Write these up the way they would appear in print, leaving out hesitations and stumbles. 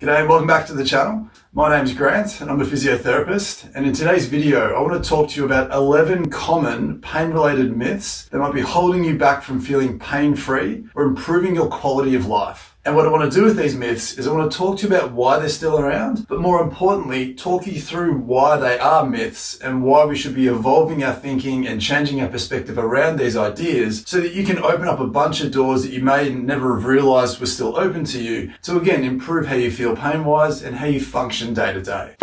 G'day and welcome back to the channel. My name's Grant and I'm a physiotherapist, and in today's video I want to talk to you about 11 common pain-related myths that might be holding you back from feeling pain-free or improving your quality of life. And what I want to do with these myths is I want to talk to you about why they're still around, but more importantly, talk you through why they are myths and why we should be evolving our thinking and changing our perspective around these ideas so that you can open up a bunch of doors that you may never have realized were still open to you to again improve how you feel pain-wise and how you function day to day.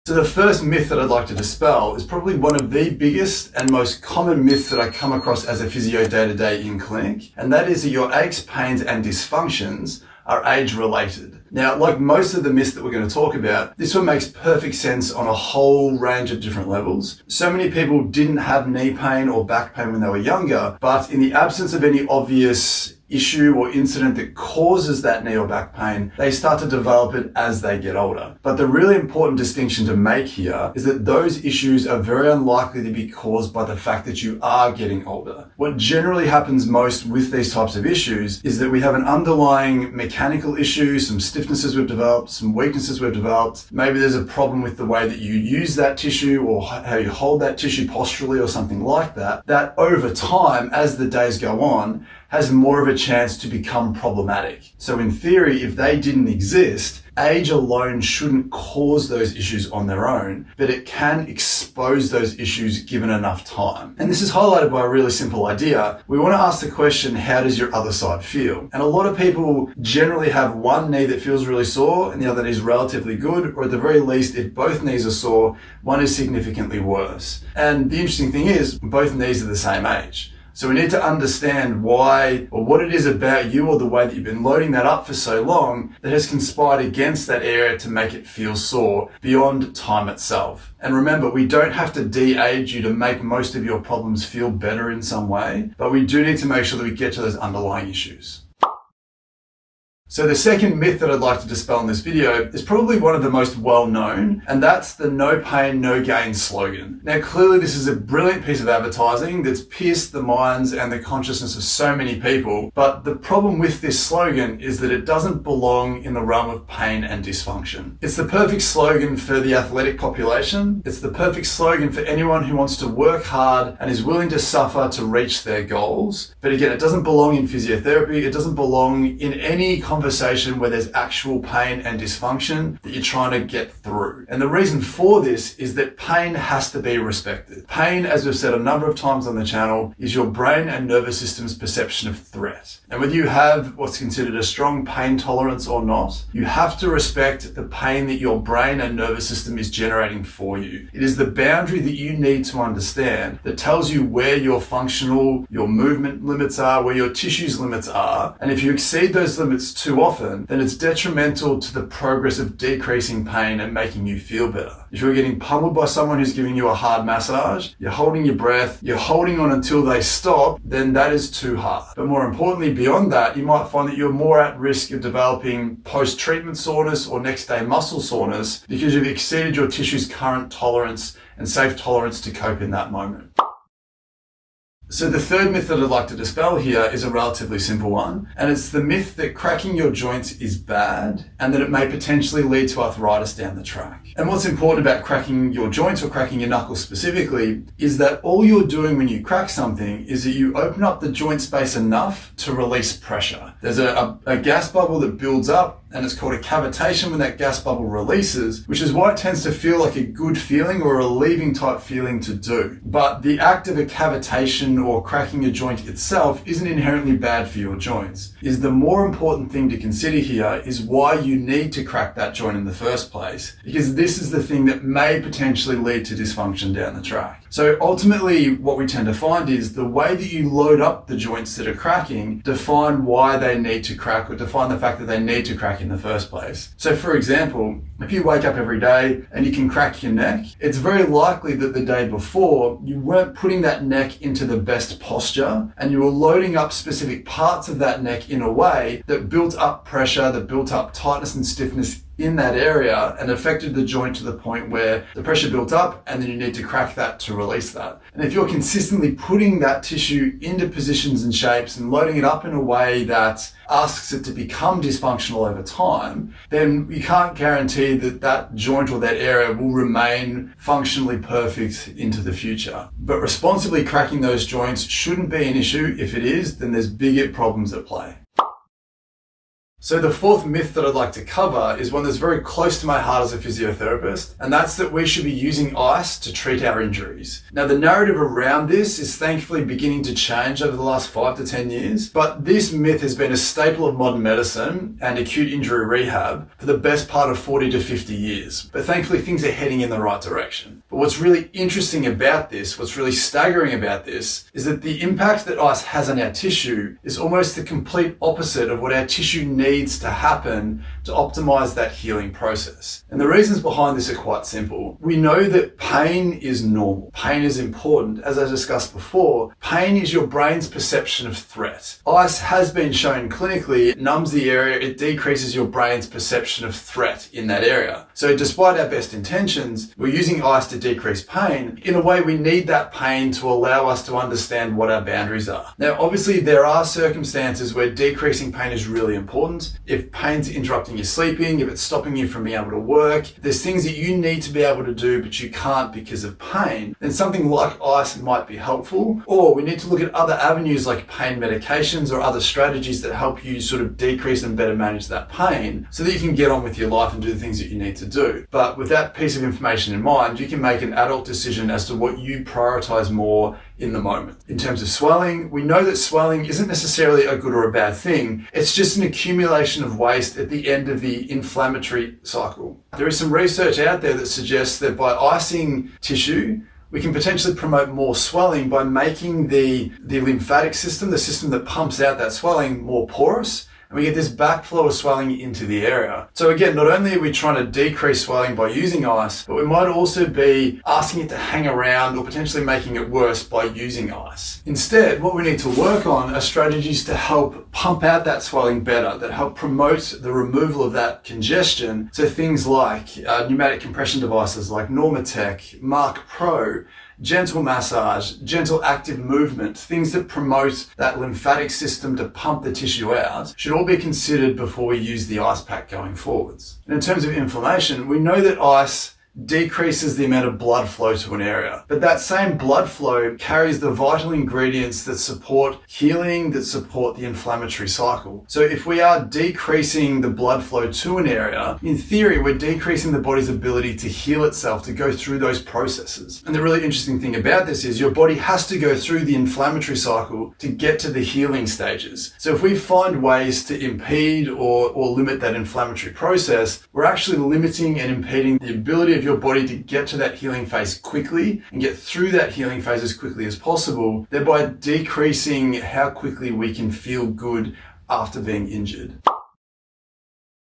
So the first myth that I'd like to dispel is probably one of the biggest and most common myths that I come across as a physio day to day in clinic, and that is that your aches, pains and dysfunctions are age related. Now, like most of the myths that we're going to talk about, this one makes perfect sense on a whole range of different levels. So many people didn't have knee pain or back pain when they were younger, but in the absence of any obvious issue or incident that causes that knee or back pain, they start to develop it as they get older. But the really important distinction to make here is that those issues are very unlikely to be caused by the fact that you are getting older. What generally happens most with these types of issues is that we have an underlying mechanical issue, some stiffnesses we've developed, some weaknesses we've developed. Maybe there's a problem with the way that you use that tissue or how you hold that tissue posturally or something like that, that over time, as the days go on, has more of a chance to become problematic. So in theory, if they didn't exist, age alone shouldn't cause those issues on their own, but it can expose those issues given enough time. And this is highlighted by a really simple idea. We want to ask the question, how does your other side feel? And a lot of people generally have one knee that feels really sore and the other knee is relatively good, or at the very least, if both knees are sore, one is significantly worse. And the interesting thing is, both knees are the same age. So we need to understand why or what it is about you or the way that you've been loading that up for so long that has conspired against that area to make it feel sore beyond time itself. And remember, we don't have to de-age you to make most of your problems feel better in some way, but we do need to make sure that we get to those underlying issues. So the second myth that I'd like to dispel in this video is probably one of the most well-known, and that's the no pain, no gain slogan. Now, clearly this is a brilliant piece of advertising that's pierced the minds and the consciousness of so many people, but the problem with this slogan is that it doesn't belong in the realm of pain and dysfunction. It's the perfect slogan for the athletic population. It's the perfect slogan for anyone who wants to work hard and is willing to suffer to reach their goals. But again, it doesn't belong in physiotherapy. It doesn't belong in any conversation where there's actual pain and dysfunction that you're trying to get through. And the reason for this is that pain has to be respected. Pain, as we've said a number of times on the channel, is your brain and nervous system's perception of threat. And whether you have what's considered a strong pain tolerance or not, you have to respect the pain that your brain and nervous system is generating for you. It is the boundary that you need to understand that tells you where your functional, your movement limits are, where your tissue's limits are. And if you exceed those limits too often, then it's detrimental to the progress of decreasing pain and making you feel better. If you're getting pummeled by someone who's giving you a hard massage, you're holding your breath, you're holding on until they stop, then that is too hard. But more importantly, beyond that, you might find that you're more at risk of developing post-treatment soreness or next day muscle soreness because you've exceeded your tissue's current tolerance and safe tolerance to cope in that moment. So the third myth that I'd like to dispel here is a relatively simple one, and it's the myth that cracking your joints is bad and that it may potentially lead to arthritis down the track. And what's important about cracking your joints or cracking your knuckles specifically is that all you're doing when you crack something is that you open up the joint space enough to release pressure. There's a gas bubble that builds up, and it's called a cavitation when that gas bubble releases, which is why it tends to feel like a good feeling or a relieving type feeling to do. But the act of a cavitation or cracking a joint itself isn't inherently bad for your joints. The more important thing to consider here is why you need to crack that joint in the first place, because this is the thing that may potentially lead to dysfunction down the track. So ultimately, what we tend to find is the way that you load up the joints that are cracking define why they need to crack or define the fact that they need to crack in the first place. So for example, if you wake up every day and you can crack your neck, it's very likely that the day before you weren't putting that neck into the best posture and you were loading up specific parts of that neck in a way that built up pressure, that built up tightness and stiffness in that area and affected the joint to the point where the pressure built up and then you need to crack that to release that. And if you're consistently putting that tissue into positions and shapes and loading it up in a way that asks it to become dysfunctional over time, then you can't guarantee that that joint or that area will remain functionally perfect into the future. But responsibly cracking those joints shouldn't be an issue. If it is, then there's bigger problems at play. So the fourth myth that I'd like to cover is one that's very close to my heart as a physiotherapist, and that's that we should be using ice to treat our injuries. Now, the narrative around this is thankfully beginning to change over the last 5 to 10 years, but this myth has been a staple of modern medicine and acute injury rehab for the best part of 40 to 50 years. But thankfully, things are heading in the right direction. But what's really interesting about this, what's really staggering about this, is that the impact that ice has on our tissue is almost the complete opposite of what our tissue needs to happen to optimize that healing process. And the reasons behind this are quite simple. We know that pain is normal. Pain is important. As I discussed before, pain is your brain's perception of threat. Ice has been shown clinically, it numbs the area, it decreases your brain's perception of threat in that area. So despite our best intentions, we're using ice to decrease pain. In a way, we need that pain to allow us to understand what our boundaries are. Now, obviously, there are circumstances where decreasing pain is really important. If pain's interrupting your sleeping, if it's stopping you from being able to work, there's things that you need to be able to do but you can't because of pain, then something like ice might be helpful. Or we need to look at other avenues like pain medications or other strategies that help you sort of decrease and better manage that pain so that you can get on with your life and do the things that you need to do. But with that piece of information in mind, you can make an adult decision as to what you prioritize more in the moment. In terms of swelling, we know that swelling isn't necessarily a good or a bad thing. It's just an accumulation of waste at the end of the inflammatory cycle. There is some research out there that suggests that by icing tissue, we can potentially promote more swelling by making the lymphatic system, the system that pumps out that swelling, more porous. And we get this backflow of swelling into the area. So again, not only are we trying to decrease swelling by using ice, but we might also be asking it to hang around or potentially making it worse by using ice. Instead, what we need to work on are strategies to help pump out that swelling better, that help promote the removal of that congestion. So things like pneumatic compression devices like Normatec, Mark Pro, gentle massage, gentle active movement, things that promote that lymphatic system to pump the tissue out should all be considered before we use the ice pack going forwards. And in terms of inflammation, we know that ice decreases the amount of blood flow to an area. But that same blood flow carries the vital ingredients that support healing, that support the inflammatory cycle. So if we are decreasing the blood flow to an area, in theory, we're decreasing the body's ability to heal itself, to go through those processes. And the really interesting thing about this is your body has to go through the inflammatory cycle to get to the healing stages. So if we find ways to impede or limit that inflammatory process, we're actually limiting and impeding the ability of your body to get to that healing phase quickly and get through that healing phase as quickly as possible, thereby decreasing how quickly we can feel good after being injured.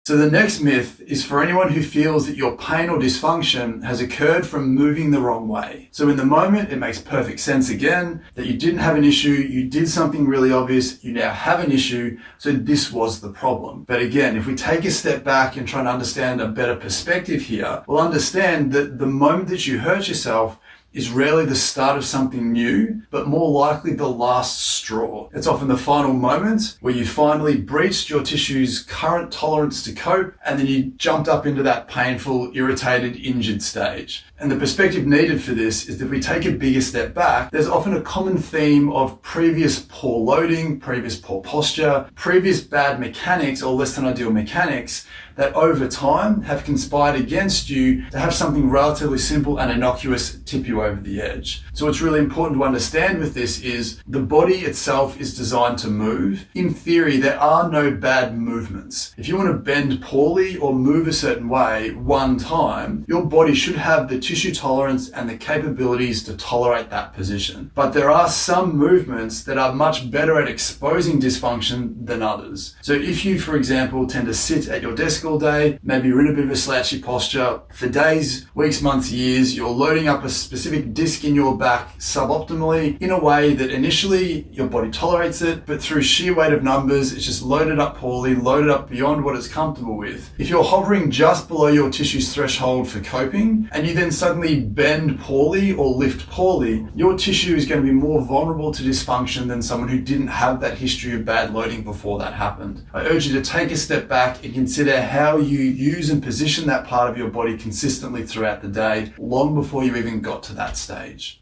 So the next myth is for anyone who feels that your pain or dysfunction has occurred from moving the wrong way. So in the moment, it makes perfect sense again that you didn't have an issue, you did something really obvious, you now have an issue, so this was the problem. But again, if we take a step back and try and understand a better perspective here, we'll understand that the moment that you hurt yourself is rarely the start of something new, but more likely the last straw. It's often the final moment where you finally breached your tissue's current tolerance to cope, and then you jumped up into that painful, irritated, injured stage. And the perspective needed for this is that if we take a bigger step back, there's often a common theme of previous poor loading, previous poor posture, previous bad mechanics or less than ideal mechanics that over time have conspired against you to have something relatively simple and innocuous tip you over the edge. So what's really important to understand with this is the body itself is designed to move. In theory, there are no bad movements. If you want to bend poorly or move a certain way one time, your body should have the tissue tolerance and the capabilities to tolerate that position. But there are some movements that are much better at exposing dysfunction than others. So if you, for example, tend to sit at your desk desk all day, maybe you're in a bit of a slouchy posture. For days, weeks, months, years, you're loading up a specific disc in your back suboptimally in a way that initially your body tolerates it, but through sheer weight of numbers, it's just loaded up poorly, loaded up beyond what it's comfortable with. If you're hovering just below your tissue's threshold for coping, and you then suddenly bend poorly or lift poorly, your tissue is going to be more vulnerable to dysfunction than someone who didn't have that history of bad loading before that happened. I urge you to take a step back and consider how you use and position that part of your body consistently throughout the day, long before you even got to that stage.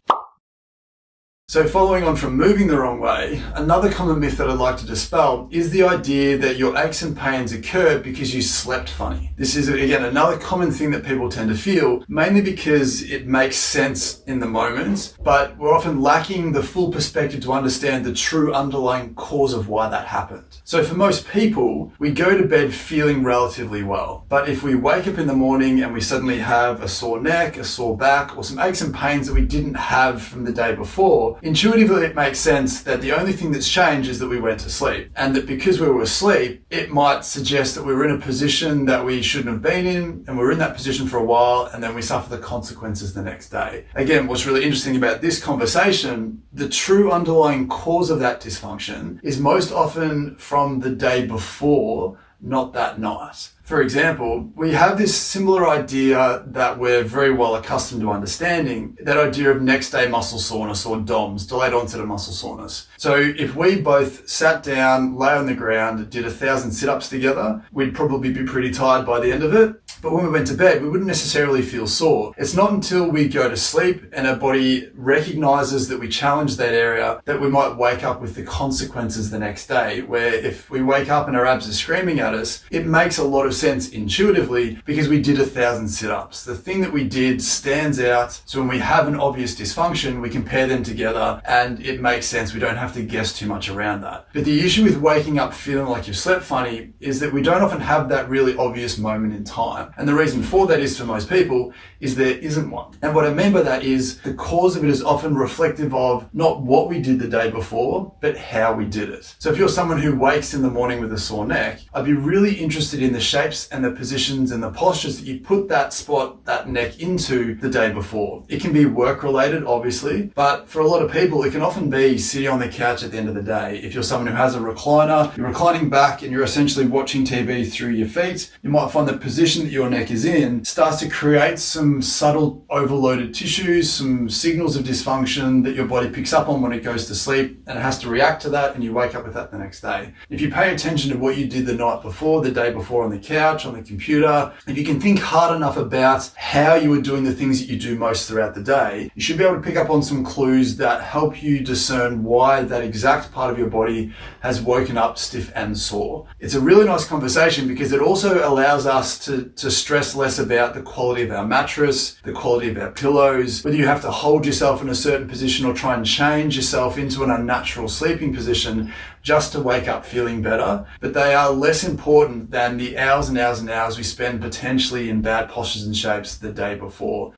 So following on from moving the wrong way, another common myth that I'd like to dispel is the idea that your aches and pains occur because you slept funny. This is, again, another common thing that people tend to feel, mainly because it makes sense in the moment, but we're often lacking the full perspective to understand the true underlying cause of why that happened. So for most people, we go to bed feeling relatively well, but if we wake up in the morning and we suddenly have a sore neck, a sore back, or some aches and pains that we didn't have from the day before, intuitively it makes sense that the only thing that's changed is that we went to sleep, and that because we were asleep, it might suggest that we were in a position that we shouldn't have been in, and we're in that position for a while, and then we suffer the consequences the next day. Again, what's really interesting about this conversation, the true underlying cause of that dysfunction is most often from the day before, not that night. For example, we have this similar idea that we're very well accustomed to understanding, that idea of next day muscle soreness, or DOMS, delayed onset of muscle soreness. So if we both sat down, lay on the ground, did 1,000 sit-ups together, we'd probably be pretty tired by the end of it. But when we went to bed, we wouldn't necessarily feel sore. It's not until we go to sleep and our body recognizes that we challenged that area that we might wake up with the consequences the next day, where if we wake up and our abs are screaming at us, it makes a lot of sense intuitively because we did 1,000 sit-ups. The thing that we did stands out, so when we have an obvious dysfunction, we compare them together and it makes sense. We don't have to guess too much around that. But the issue with waking up feeling like you've slept funny is that we don't often have that really obvious moment in time. And the reason for that is, for most people, is there isn't one. And what I mean by that is the cause of it is often reflective of not what we did the day before, but how we did it. So if you're someone who wakes in the morning with a sore neck, I'd be really interested in the shapes and the positions and the postures that you put that spot, that neck into the day before. It can be work related, obviously, but for a lot of people, it can often be sitting on the couch at the end of the day. If you're someone who has a recliner, you're reclining back and you're essentially watching TV through your feet, you might find the position that your neck is in starts to create some subtle overloaded tissues, some signals of dysfunction that your body picks up on when it goes to sleep, and it has to react to that, and you wake up with that the next day. If you pay attention to what you did the night before, the day before on the couch, on the computer, if you can think hard enough about how you are doing the things that you do most throughout the day, you should be able to pick up on some clues that help you discern why that exact part of your body has woken up stiff and sore. It's a really nice conversation because it also allows us to stress less about the quality of our mattress, the quality of our pillows, whether you have to hold yourself in a certain position or try and change yourself into an unnatural sleeping position just to wake up feeling better. But they are less important than the hours and hours and hours we spend potentially in bad postures and shapes the day before.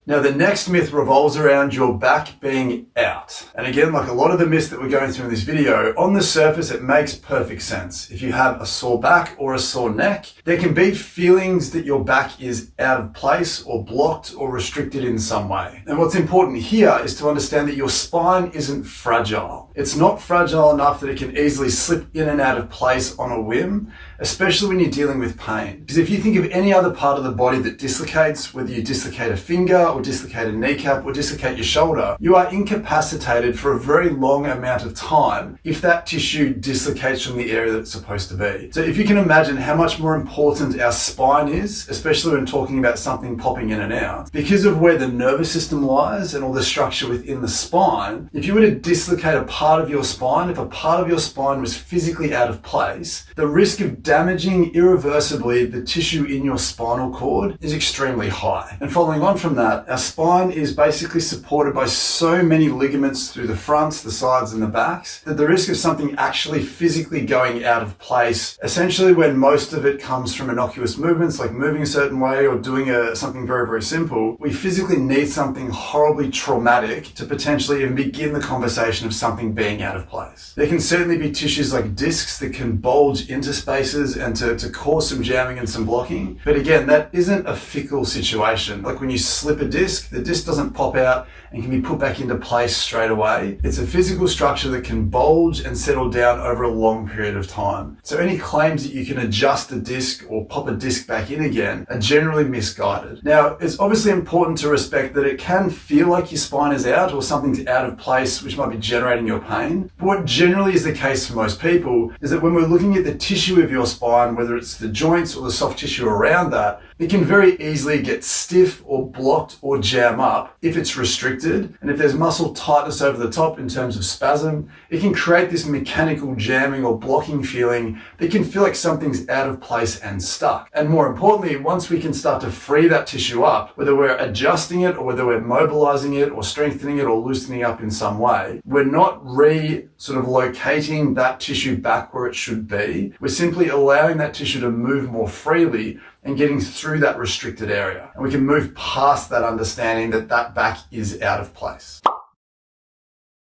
Now, the next myth revolves around your back being out. And again, like a lot of the myths that we're going through in this video, on the surface, it makes perfect sense. If you have a sore back or a sore neck, there can be feelings that your back is out of place or blocked or restricted in some way. And what's important here is to understand that your spine isn't fragile. It's not fragile enough that it can easily slip in and out of place on a whim, especially when you're dealing with pain. Because if you think of any other part of the body that dislocates, whether you dislocate a finger or dislocate a kneecap or dislocate your shoulder, you are incapacitated for a very long amount of time if that tissue dislocates from the area that it's supposed to be. So if you can imagine how much more important our spine is, especially when talking about something popping in and out, because of where the nervous system lies and all the structure within the spine, if you were to dislocate a part of your spine, if a part of your spine was physically out of place, the risk of damaging irreversibly the tissue in your spinal cord is extremely high. And following on from that, our spine is basically supported by so many ligaments through the fronts, the sides and the backs that the risk of something actually physically going out of place, essentially when most of it comes from innocuous movements like moving a certain way or doing something very, very simple, we physically need something horribly traumatic to potentially even begin the conversation of something being out of place. There can certainly be tissues like discs that can bulge into spaces increases and to cause some jamming and some blocking. But again, that isn't a fickle situation. Like when you slip a disc, the disc doesn't pop out and can be put back into place straight away. It's a physical structure that can bulge and settle down over a long period of time. So any claims that you can adjust a disc or pop a disc back in again are generally misguided. Now, it's obviously important to respect that it can feel like your spine is out or something's out of place, which might be generating your pain. But what generally is the case for most people is that when we're looking at the tissue of your spine, whether it's the joints or the soft tissue around that, it can very easily get stiff or blocked or jam up if it's restricted. And if there's muscle tightness over the top in terms of spasm, it can create this mechanical jamming or blocking feeling that can feel like something's out of place and stuck. And more importantly, once we can start to free that tissue up, whether we're adjusting it or whether we're mobilizing it or strengthening it or loosening up in some way, we're not locating that tissue back where it should be. We're simply allowing that tissue to move more freely and getting through that restricted area. And we can move past that understanding that that back is out of place.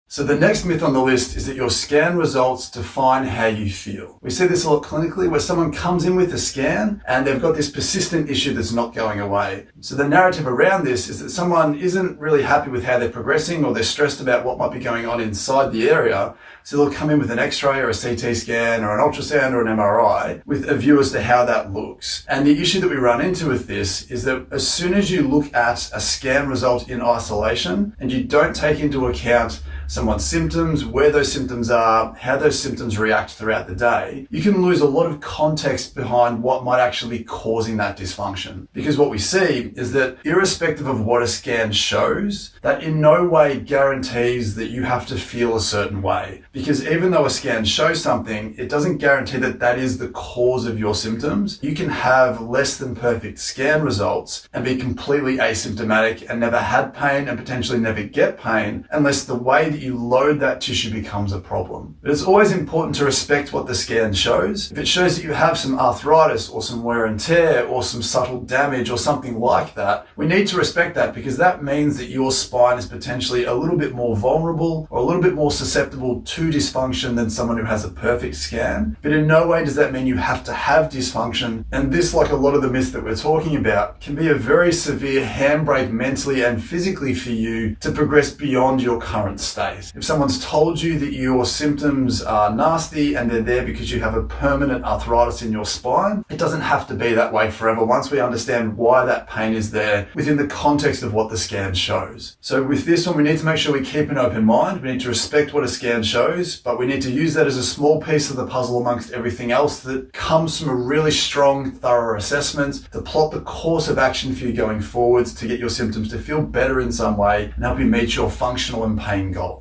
So the next myth on the list is that your scan results define how you feel. We see this a lot clinically where someone comes in with a scan and they've got this persistent issue that's not going away. So the narrative around this is that someone isn't really happy with how they're progressing or they're stressed about what might be going on inside the area. So they'll come in with an X-ray or a CT scan or an ultrasound or an MRI with a view as to how that looks. And the issue that we run into with this is that as soon as you look at a scan result in isolation and you don't take into account someone's symptoms, where those symptoms are, how those symptoms react throughout the day, you can lose a lot of context behind what might actually be causing that dysfunction. Because what we see is that irrespective of what a scan shows, that in no way guarantees that you have to feel a certain way. Because even though a scan shows something, it doesn't guarantee that that is the cause of your symptoms. You can have less than perfect scan results and be completely asymptomatic and never had pain and potentially never get pain unless the way that you load that tissue becomes a problem. But it's always important to respect what the scan shows. If it shows that you have some arthritis or some wear and tear or some subtle damage or something like that, we need to respect that because that means that your spine is potentially a little bit more vulnerable or a little bit more susceptible to dysfunction than someone who has a perfect scan. But in no way does that mean you have to have dysfunction. And this, like a lot of the myths that we're talking about, can be a very severe handbrake mentally and physically for you to progress beyond your current state. If someone's told you that your symptoms are nasty and they're there because you have a permanent arthritis in your spine, it doesn't have to be that way forever once we understand why that pain is there within the context of what the scan shows. So with this one, we need to make sure we keep an open mind. We need to respect what a scan shows, but we need to use that as a small piece of the puzzle amongst everything else that comes from a really strong, thorough assessment to plot the course of action for you going forwards to get your symptoms to feel better in some way and help you meet your functional and pain goals.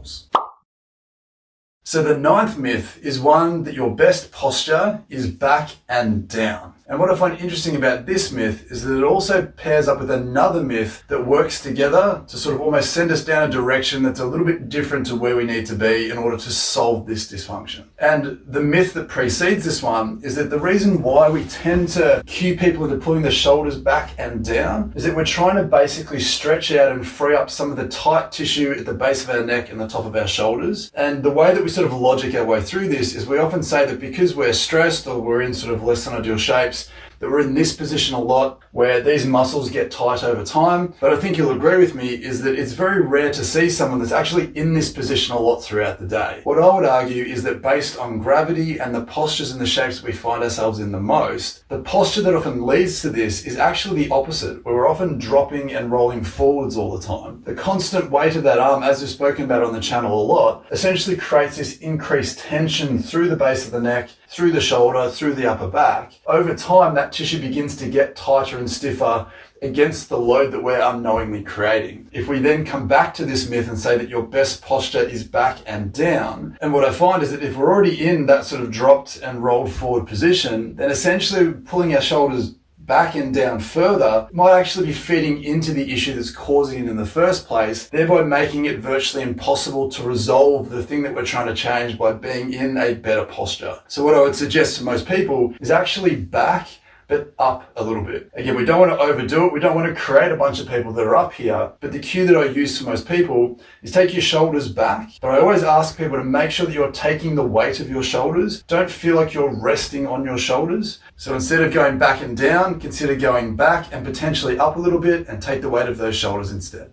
So the ninth myth is one that your best posture is back and down. And what I find interesting about this myth is that it also pairs up with another myth that works together to sort of almost send us down a direction that's a little bit different to where we need to be in order to solve this dysfunction. And the myth that precedes this one is that the reason why we tend to cue people into pulling the shoulders back and down is that we're trying to basically stretch out and free up some of the tight tissue at the base of our neck and the top of our shoulders. And the way that we sort of logic our way through this is we often say that because we're stressed or we're in sort of less than ideal shapes, that we're in this position a lot where these muscles get tight over time. But I think you'll agree with me is that it's very rare to see someone that's actually in this position a lot throughout the day. What I would argue is that based on gravity and the postures and the shapes that we find ourselves in the most, the posture that often leads to this is actually the opposite, where we're often dropping and rolling forwards all the time. The constant weight of that arm, as we've spoken about on the channel a lot, essentially creates this increased tension through the base of the neck, through the shoulder, through the upper back. Over time, that tissue begins to get tighter and stiffer against the load that we're unknowingly creating. If we then come back to this myth and say that your best posture is back and down, and what I find is that if we're already in that sort of dropped and rolled forward position, then essentially pulling our shoulders back and down further might actually be feeding into the issue that's causing it in the first place, thereby making it virtually impossible to resolve the thing that we're trying to change by being in a better posture. So what I would suggest to most people is actually back but up a little bit. Again, we don't want to overdo it. We don't want to create a bunch of people that are up here. But the cue that I use for most people is take your shoulders back. But I always ask people to make sure that you're taking the weight of your shoulders. Don't feel like you're resting on your shoulders. So instead of going back and down, consider going back and potentially up a little bit and take the weight of those shoulders instead.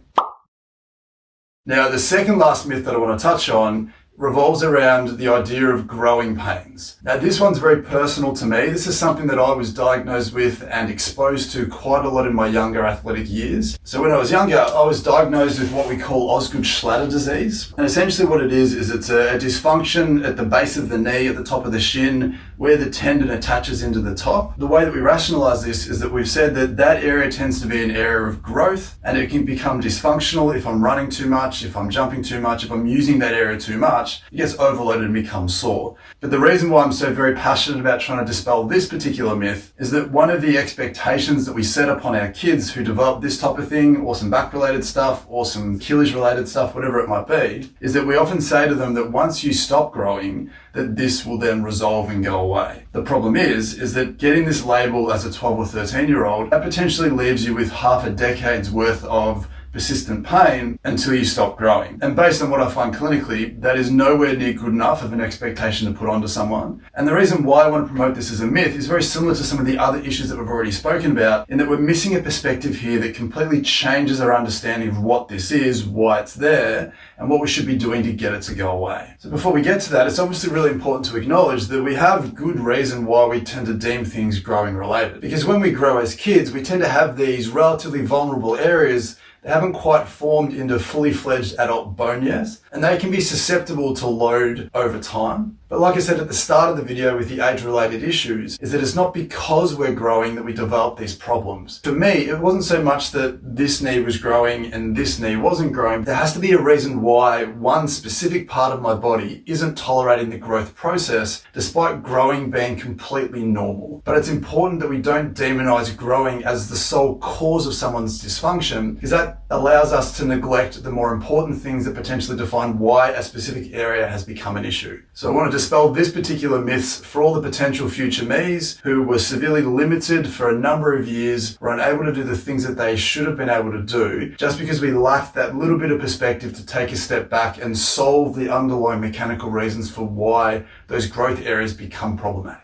Now, the second last myth that I want to touch on revolves around the idea of growing pains. Now, this one's very personal to me. This is something that I was diagnosed with and exposed to quite a lot in my younger athletic years. So when I was younger, I was diagnosed with what we call Osgood-Schlatter disease. And essentially what it is it's a dysfunction at the base of the knee, at the top of the shin, where the tendon attaches into the top. The way that we rationalize this is that we've said that that area tends to be an area of growth, and it can become dysfunctional if I'm running too much, if I'm jumping too much, if I'm using that area too much. It gets overloaded and becomes sore. But the reason why I'm so very passionate about trying to dispel this particular myth is that one of the expectations that we set upon our kids who develop this type of thing, or some back related stuff, or some Achilles related stuff, whatever it might be, is that we often say to them that once you stop growing, that this will then resolve and go away. The problem is that getting this label as a 12 or 13-year-old, that potentially leaves you with half a decade's worth of persistent pain until you stop growing. And based on what I find clinically, that is nowhere near good enough of an expectation to put onto someone. And the reason why I want to promote this as a myth is very similar to some of the other issues that we've already spoken about, in that we're missing a perspective here that completely changes our understanding of what this is, why it's there, and what we should be doing to get it to go away. So before we get to that, it's obviously really important to acknowledge that we have good reason why we tend to deem things growing related. Because when we grow as kids, we tend to have these relatively vulnerable areas. They haven't quite formed into fully fledged adult bone yet, and they can be susceptible to load over time. But like I said at the start of the video with the age-related issues, is that it's not because we're growing that we develop these problems. For me, it wasn't so much that this knee was growing and this knee wasn't growing. There has to be a reason why one specific part of my body isn't tolerating the growth process, despite growing being completely normal. But it's important that we don't demonize growing as the sole cause of someone's dysfunction, because that allows us to neglect the more important things that potentially define why a specific area has become an issue. So I want to dispel this particular myths for all the potential future me's who were severely limited for a number of years, were unable to do the things that they should have been able to do, just because we lacked that little bit of perspective to take a step back and solve the underlying mechanical reasons for why those growth areas become problematic.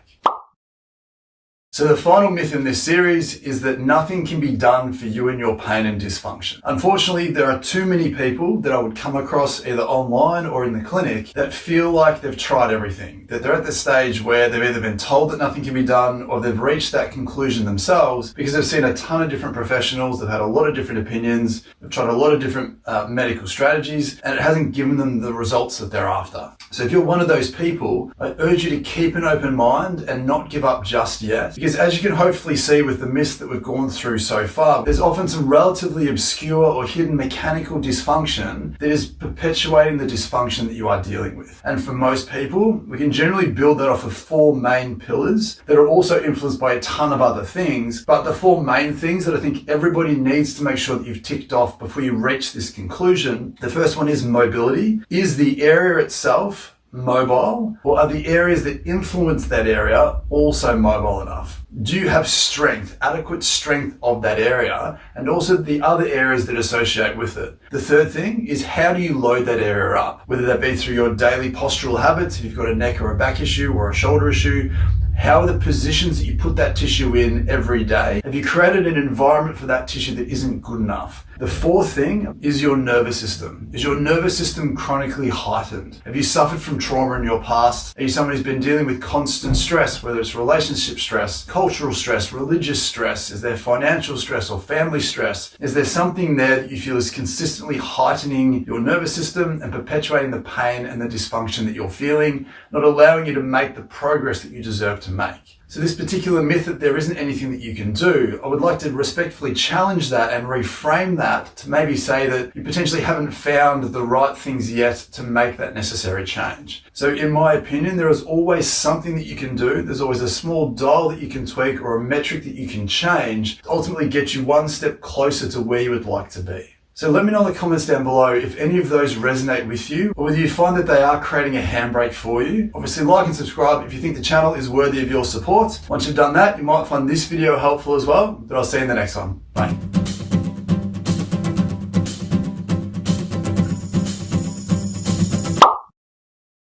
So the final myth in this series is that nothing can be done for you and your pain and dysfunction. Unfortunately, there are too many people that I would come across either online or in the clinic that feel like they've tried everything, that they're at the stage where they've either been told that nothing can be done or they've reached that conclusion themselves because they've seen a ton of different professionals, they've had a lot of different opinions, they've tried a lot of different medical strategies, and it hasn't given them the results that they're after. So if you're one of those people, I urge you to keep an open mind and not give up just yet. Because as you can hopefully see with the myths that we've gone through so far, there's often some relatively obscure or hidden mechanical dysfunction that is perpetuating the dysfunction that you are dealing with. And for most people, we can generally build that off of four main pillars that are also influenced by a ton of other things. But the four main things that I think everybody needs to make sure that you've ticked off before you reach this conclusion, the first one is mobility. Is the area itself mobile, or are the areas that influence that area also mobile enough? Do you have strength, adequate strength of that area, and also the other areas that associate with it? The third thing is, how do you load that area up? Whether that be through your daily postural habits, if you've got a neck or a back issue or a shoulder issue, how are the positions that you put that tissue in every day? Have you created an environment for that tissue that isn't good enough? The fourth thing is your nervous system. Is your nervous system chronically heightened? Have you suffered from trauma in your past? Are you someone who's been dealing with constant stress, whether it's relationship stress, cultural stress, religious stress? Is there financial stress or family stress? Is there something there that you feel is consistently heightening your nervous system and perpetuating the pain and the dysfunction that you're feeling, not allowing you to make the progress that you deserve to make? So this particular myth that there isn't anything that you can do, I would like to respectfully challenge that and reframe that to maybe say that you potentially haven't found the right things yet to make that necessary change. So in my opinion, there is always something that you can do. There's always a small dial that you can tweak or a metric that you can change to ultimately get you one step closer to where you would like to be. So let me know in the comments down below if any of those resonate with you, or whether you find that they are creating a handbrake for you. Obviously, like and subscribe if you think the channel is worthy of your support. Once you've done that, you might find this video helpful as well, but I'll see you in the next one. Bye.